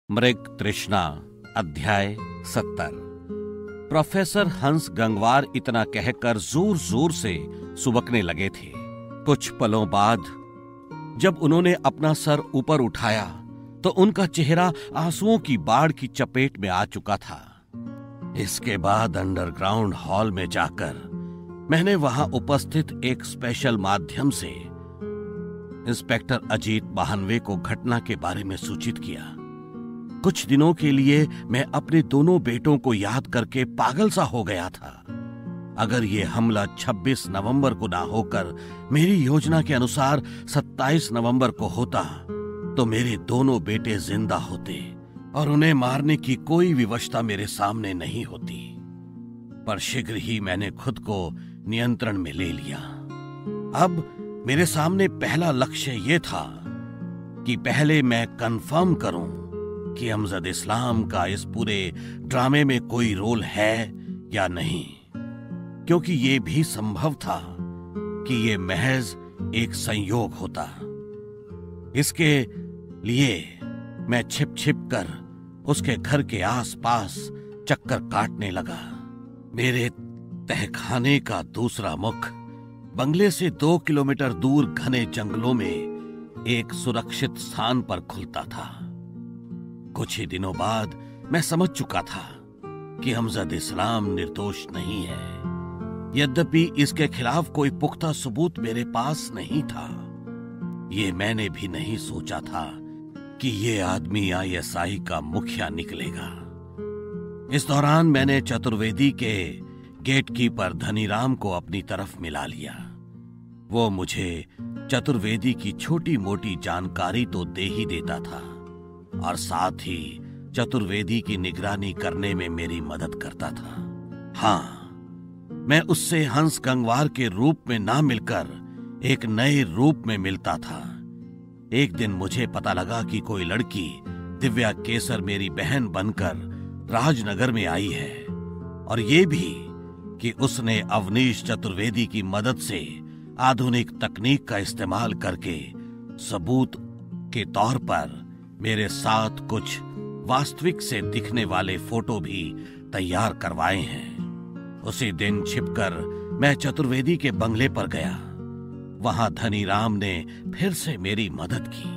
मृग तृष्णा अध्याय 70। प्रोफेसर हंस गंगवार इतना कहकर जोर जोर से सुबकने लगे थे। कुछ पलों बाद जब उन्होंने अपना सर ऊपर उठाया तो उनका चेहरा आंसुओं की बाढ़ की चपेट में आ चुका था। इसके बाद अंडरग्राउंड हॉल में जाकर मैंने वहां उपस्थित एक स्पेशल माध्यम से इंस्पेक्टर अजीत महानवे को घटना के बारे में सूचित किया। कुछ दिनों के लिए मैं अपने दोनों बेटों को याद करके पागल सा हो गया था। अगर यह हमला 26 नवंबर को ना होकर मेरी योजना के अनुसार 27 नवंबर को होता तो मेरे दोनों बेटे जिंदा होते और उन्हें मारने की कोई विवशता मेरे सामने नहीं होती। पर शीघ्र ही मैंने खुद को नियंत्रण में ले लिया। अब मेरे सामने पहला लक्ष्य यह था कि पहले मैं कंफर्म करूं कि अमजद इस्लाम का इस पूरे ड्रामे में कोई रोल है या नहीं, क्योंकि यह भी संभव था कि यह महज एक संयोग होता। इसके लिए मैं छिप छिप कर उसके घर के आसपास चक्कर काटने लगा। मेरे तहखाने का दूसरा मुख बंगले से 2 किलोमीटर दूर घने जंगलों में एक सुरक्षित स्थान पर खुलता था। कुछ ही दिनों बाद मैं समझ चुका था कि अमजद इस्लाम निर्दोष नहीं है, यद्यपि इसके खिलाफ कोई पुख्ता सबूत मेरे पास नहीं था। ये मैंने भी नहीं सोचा था कि ये आदमी ISI का मुखिया निकलेगा। इस दौरान मैंने चतुर्वेदी के गेटकीपर धनीराम को अपनी तरफ मिला लिया। वो मुझे चतुर्वेदी की छोटी मोटी जानकारी तो दे ही देता था और साथ ही चतुर्वेदी की निगरानी करने में मेरी मदद करता था। हाँ, मैं उससे हंस गंगवार के रूप में ना मिलकर एक नए रूप में मिलता था। एक दिन मुझे पता लगा कि कोई लड़की दिव्या केसर मेरी बहन बनकर राजनगर में आई है और ये भी कि उसने अवनीश चतुर्वेदी की मदद से आधुनिक तकनीक का इस्तेमाल करके सबूत के तौर पर मेरे साथ कुछ वास्तविक से दिखने वाले फोटो भी तैयार करवाए हैं। उसी दिन छिपकर मैं चतुर्वेदी के बंगले पर गया। वहां धनीराम ने फिर से मेरी मदद की।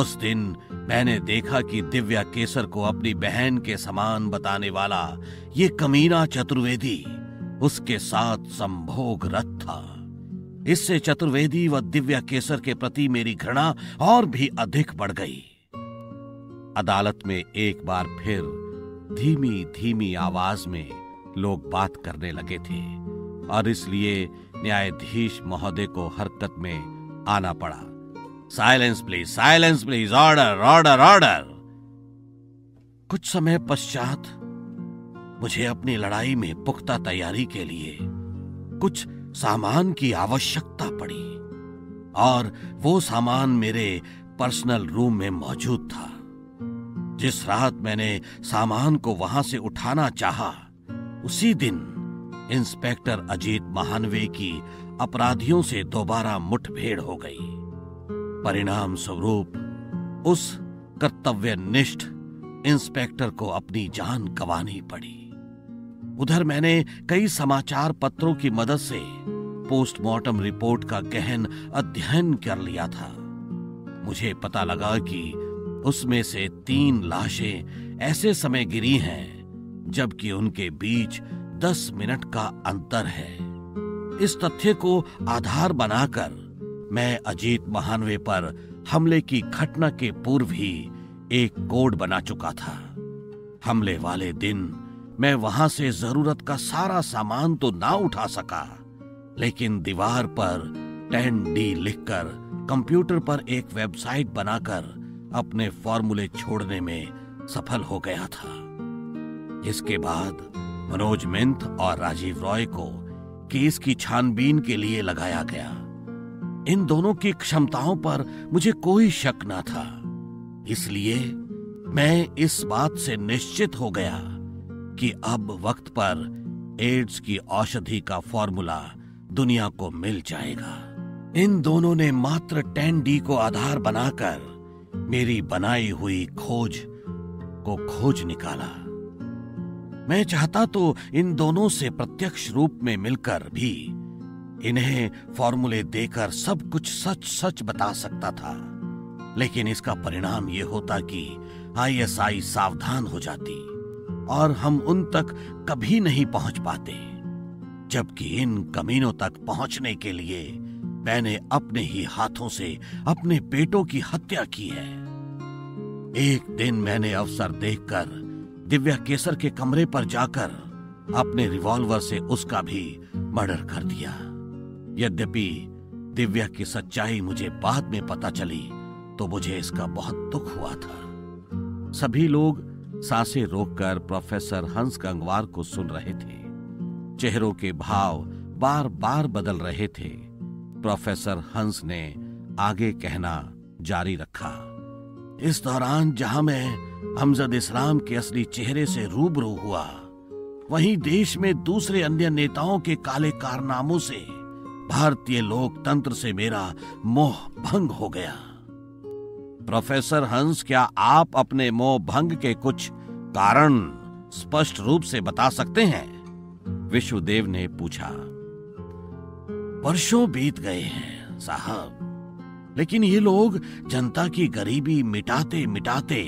उस दिन मैंने देखा कि दिव्या केसर को अपनी बहन के समान बताने वाला ये कमीना चतुर्वेदी उसके साथ संभोगरत था। इससे चतुर्वेदी व दिव्या केसर के प्रति मेरी घृणा और भी अधिक बढ़ गई। अदालत में एक बार फिर धीमी धीमी आवाज में लोग बात करने लगे थे और इसलिए न्यायाधीश महोदय को हरकत में आना पड़ा। Silence please, order order order. कुछ समय पश्चात मुझे अपनी लड़ाई में पुख्ता तैयारी के लिए कुछ सामान की आवश्यकता पड़ी और वो सामान मेरे पर्सनल रूम में मौजूद था। जिस रात मैंने सामान को वहां से उठाना चाहा, उसी दिन इंस्पेक्टर अजीत महानवे की अपराधियों से दोबारा मुठभेड़ हो गई। परिणाम स्वरूप उस कर्तव्यनिष्ठ इंस्पेक्टर को अपनी जान गंवानी पड़ी। उधर मैंने कई समाचार पत्रों की मदद से पोस्टमार्टम रिपोर्ट का गहन अध्ययन कर लिया था। मुझे पता लगा कि उसमें से 3 लाशें ऐसे समय गिरी हैं जबकि उनके बीच 10 मिनट का अंतर है। इस तथ्य को आधार बनाकर मैं अजीत महानवे पर हमले की घटना के पूर्व ही एक कोड बना चुका था। हमले वाले दिन मैं वहां से जरूरत का सारा सामान तो ना उठा सका, लेकिन दीवार पर 10D लिखकर कंप्यूटर पर एक वेबसाइट बनाकर अपने फॉर्मूले छोड़ने में सफल हो गया था। इसके बाद मनोज मिंथ और राजीव रॉय को केस की छानबीन के लिए लगाया गया। इन दोनों की क्षमताओं पर मुझे कोई शक न था, इसलिए मैं इस बात से निश्चित हो गया कि अब वक्त पर एड्स की औषधि का फॉर्मूला दुनिया को मिल जाएगा। इन दोनों ने मात्र 10D को आधार बनाकर मेरी बनाई हुई खोज को खोज निकाला। मैं चाहता तो इन दोनों से प्रत्यक्ष रूप में मिलकर भी इन्हें फॉर्मूले देकर सब कुछ सच सच बता सकता था, लेकिन इसका परिणाम यह होता कि आईएसआई सावधान हो जाती और हम उन तक कभी नहीं पहुंच पाते, जबकि इन कमीनों तक पहुंचने के लिए मैंने अपने ही हाथों से अपने बेटों की हत्या की है। एक दिन मैंने अवसर देखकर दिव्या केसर के कमरे पर जाकर अपने रिवॉल्वर से उसका भी मर्डर कर दिया। यद्यपि दिव्या की सच्चाई मुझे बाद में पता चली तो मुझे इसका बहुत दुख हुआ था। सभी लोग सांसें रोककर प्रोफेसर हंस गंगवार को सुन रहे थे। चेहरों के भाव बार बार बदल रहे थे। प्रोफेसर हंस ने आगे कहना जारी रखा। इस दौरान जहां मैं अमजद इस्लाम के असली चेहरे से रूबरू हुआ, वहीं देश में दूसरे अन्य नेताओं के काले कारनामों से भारतीय लोकतंत्र से मेरा मोह भंग हो गया। प्रोफेसर हंस, क्या आप अपने मोह भंग के कुछ कारण स्पष्ट रूप से बता सकते हैं? विश्वदेव ने पूछा। वर्षों बीत गए हैं साहब, लेकिन ये लोग जनता की गरीबी मिटाते मिटाते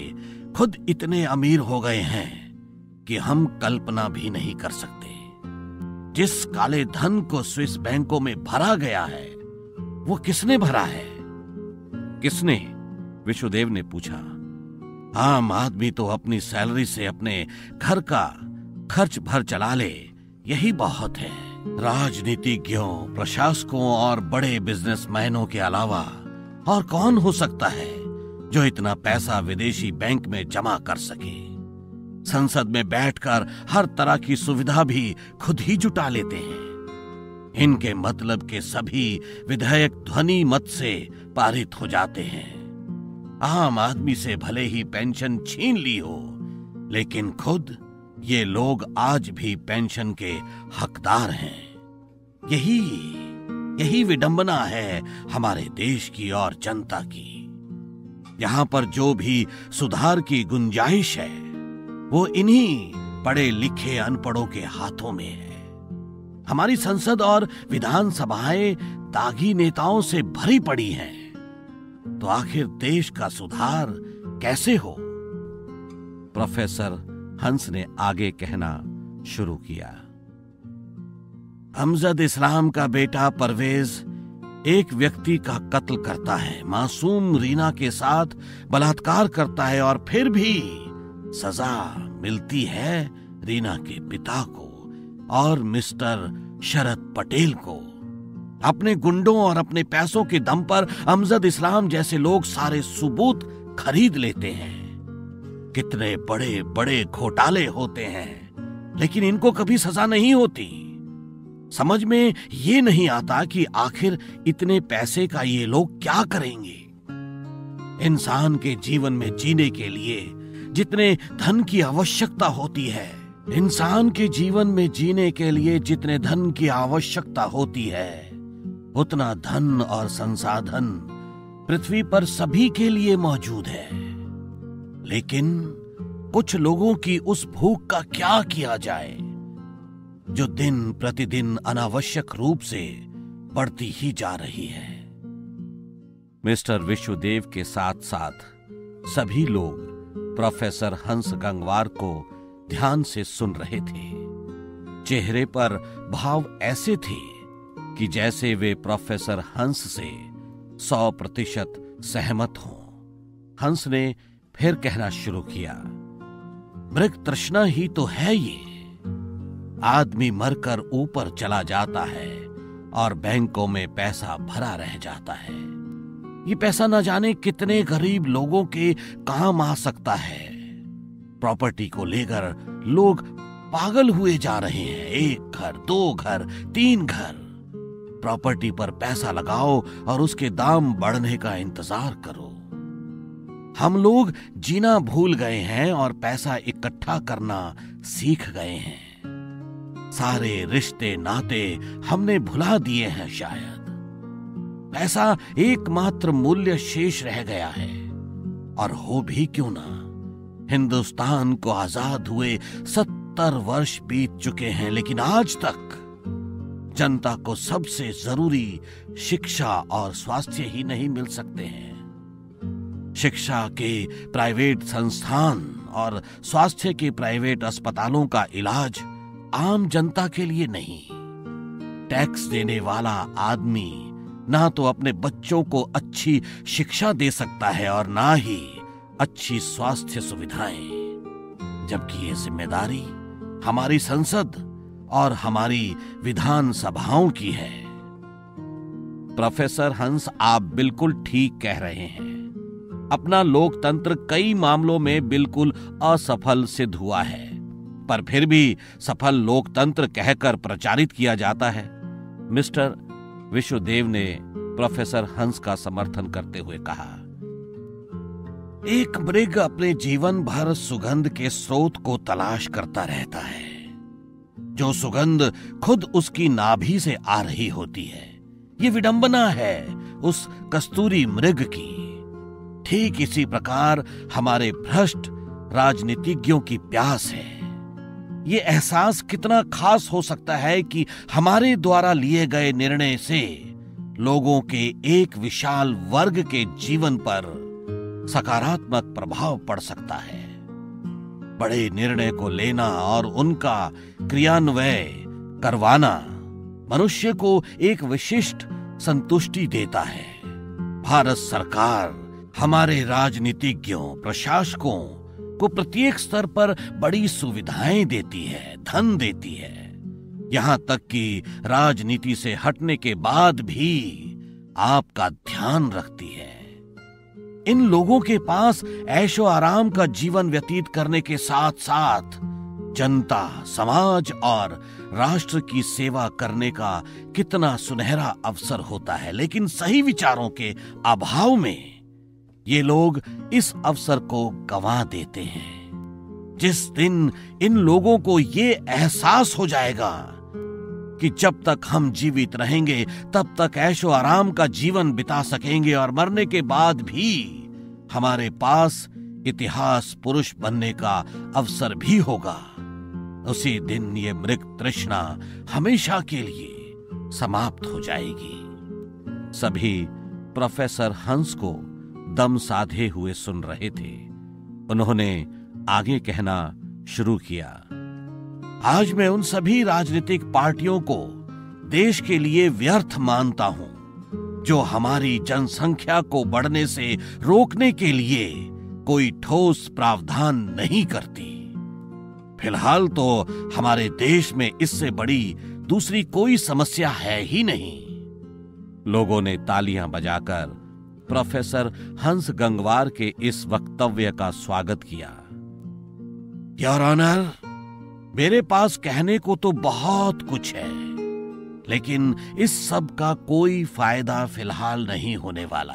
खुद इतने अमीर हो गए हैं कि हम कल्पना भी नहीं कर सकते। जिस काले धन को स्विस बैंकों में भरा गया है, वो किसने भरा है? किसने? विश्वदेव ने पूछा। आम आदमी तो अपनी सैलरी से अपने घर का खर्च भर चला ले, यही बहुत है। राजनीतिज्ञों, प्रशासकों और बड़े बिजनेसमैनों के अलावा और कौन हो सकता है जो इतना पैसा विदेशी बैंक में जमा कर सके? संसद में बैठकर हर तरह की सुविधा भी खुद ही जुटा लेते हैं। इनके मतलब के सभी विधेयक ध्वनि मत से पारित हो जाते हैं। आम आदमी से भले ही पेंशन छीन ली हो, लेकिन खुद ये लोग आज भी पेंशन के हकदार हैं। यही विडंबना है हमारे देश की और जनता की। यहां पर जो भी सुधार की गुंजाइश है, वो इन्हीं पढ़े लिखे अनपढ़ों के हाथों में है। हमारी संसद और विधानसभाएं दागी नेताओं से भरी पड़ी हैं, तो आखिर देश का सुधार कैसे हो? प्रोफेसर हंस ने आगे कहना शुरू किया। अमजद इस्लाम का बेटा परवेज एक व्यक्ति का कत्ल करता है, मासूम रीना के साथ बलात्कार करता है और फिर भी सजा मिलती है रीना के पिता को और मिस्टर शरद पटेल को। अपने गुंडों और अपने पैसों के दम पर अमजद इस्लाम जैसे लोग सारे सबूत खरीद लेते हैं। कितने बड़े बड़े घोटाले होते हैं, लेकिन इनको कभी सजा नहीं होती। समझ में ये नहीं आता कि आखिर इतने पैसे का ये लोग क्या करेंगे। इंसान के जीवन में जीने के लिए जितने धन की आवश्यकता होती है, इंसान के जीवन में जीने के लिए जितने धन की आवश्यकता होती है, उतना धन और संसाधन पृथ्वी पर सभी के लिए मौजूद है। लेकिन कुछ लोगों की उस भूख का क्या किया जाए जो दिन प्रतिदिन अनावश्यक रूप से बढ़ती ही जा रही है। मिस्टर विश्वदेव के साथ साथ सभी लोग प्रोफेसर हंस गंगवार को ध्यान से सुन रहे थे। चेहरे पर भाव ऐसे थे कि जैसे वे प्रोफेसर हंस से 100% सहमत हों। हंस ने फिर कहना शुरू किया। मृग तृष्णा ही तो है ये। आदमी मरकर ऊपर चला जाता है और बैंकों में पैसा भरा रह जाता है। ये पैसा न जाने कितने गरीब लोगों के काम आ सकता है। प्रॉपर्टी को लेकर लोग पागल हुए जा रहे हैं। 1 घर, 2 घर, 3 घर। प्रॉपर्टी पर पैसा लगाओ और उसके दाम बढ़ने का इंतजार करो। हम लोग जीना भूल गए हैं और पैसा इकट्ठा करना सीख गए हैं। सारे रिश्ते नाते हमने भुला दिए हैं शायद। पैसा एकमात्र मूल्य शेष रह गया है, और हो भी क्यों ना। हिंदुस्तान को आजाद हुए 70 वर्ष बीत चुके हैं, लेकिन आज तक जनता को सबसे जरूरी शिक्षा और स्वास्थ्य ही नहीं मिल सकते हैं। शिक्षा के प्राइवेट संस्थान और स्वास्थ्य के प्राइवेट अस्पतालों का इलाज आम जनता के लिए नहीं। टैक्स देने वाला आदमी ना तो अपने बच्चों को अच्छी शिक्षा दे सकता है और ना ही अच्छी स्वास्थ्य सुविधाएं, जबकि ये जिम्मेदारी हमारी संसद और हमारी विधान सभाओं की है। प्रोफेसर हंस, आप बिल्कुल ठीक कह रहे हैं। अपना लोकतंत्र कई मामलों में बिल्कुल असफल सिद्ध हुआ है, पर फिर भी सफल लोकतंत्र कहकर प्रचारित किया जाता है। मिस्टर विश्वदेव ने प्रोफेसर हंस का समर्थन करते हुए कहा, एक मृग अपने जीवन भर सुगंध के स्रोत को तलाश करता रहता है, जो सुगंध खुद उसकी नाभि से आ रही होती है। ये विडंबना है उस कस्तूरी मृग की। ठीक इसी प्रकार हमारे भ्रष्ट राजनीतिज्ञों की प्यास है। ये एहसास कितना खास हो सकता है कि हमारे द्वारा लिए गए निर्णय से लोगों के एक विशाल वर्ग के जीवन पर सकारात्मक प्रभाव पड़ सकता है। बड़े निर्णय को लेना और उनका क्रियान्वय करवाना मनुष्य को एक विशिष्ट संतुष्टि देता है। भारत सरकार हमारे राजनीतिज्ञों, प्रशासकों को प्रत्येक स्तर पर बड़ी सुविधाएं देती है, धन देती है। यहां तक कि राजनीति से हटने के बाद भी आपका ध्यान रखती है। इन लोगों के पास ऐशो आराम का जीवन व्यतीत करने के साथ साथ जनता, समाज और राष्ट्र की सेवा करने का कितना सुनहरा अवसर होता है, लेकिन सही विचारों के अभाव में ये लोग इस अवसर को गंवा देते हैं। जिस दिन इन लोगों को ये एहसास हो जाएगा कि जब तक हम जीवित रहेंगे तब तक ऐशो आराम का जीवन बिता सकेंगे और मरने के बाद भी हमारे पास इतिहास पुरुष बनने का अवसर भी होगा, उसी दिन ये मृग तृष्णा हमेशा के लिए समाप्त हो जाएगी। सभी प्रोफेसर हंस को दम साधे हुए सुन रहे थे। उन्होंने आगे कहना शुरू किया, आज मैं उन सभी राजनीतिक पार्टियों को देश के लिए व्यर्थ मानता हूं जो हमारी जनसंख्या को बढ़ने से रोकने के लिए कोई ठोस प्रावधान नहीं करती। फिलहाल तो हमारे देश में इससे बड़ी दूसरी कोई समस्या है ही नहीं। लोगों ने तालियां बजाकर प्रोफेसर हंस गंगवार के इस वक्तव्य का स्वागत किया। योर ऑनर, मेरे पास कहने को तो बहुत कुछ है, लेकिन इस सब का कोई फायदा फिलहाल नहीं होने वाला।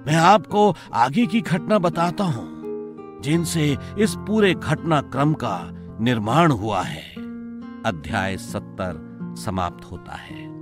मैं आपको आगे की घटना बताता हूं जिनसे इस पूरे घटनाक्रम का निर्माण हुआ है। अध्याय 70 समाप्त होता है।